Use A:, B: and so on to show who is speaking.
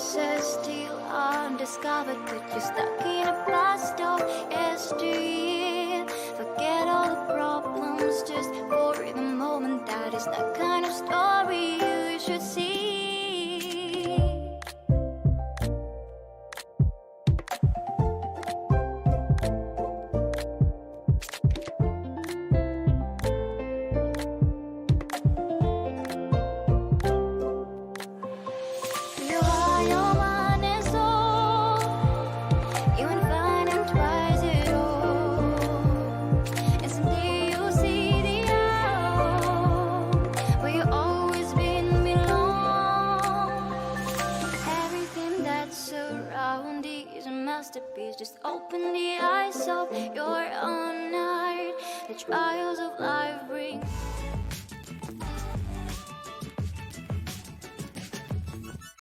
A: pieces still undiscovered, but you're stuck in a blast of yesteryear. Forget all the problems just for the moment. That is the kind of story you should see. Just open the eyes of your own heart. The trials of life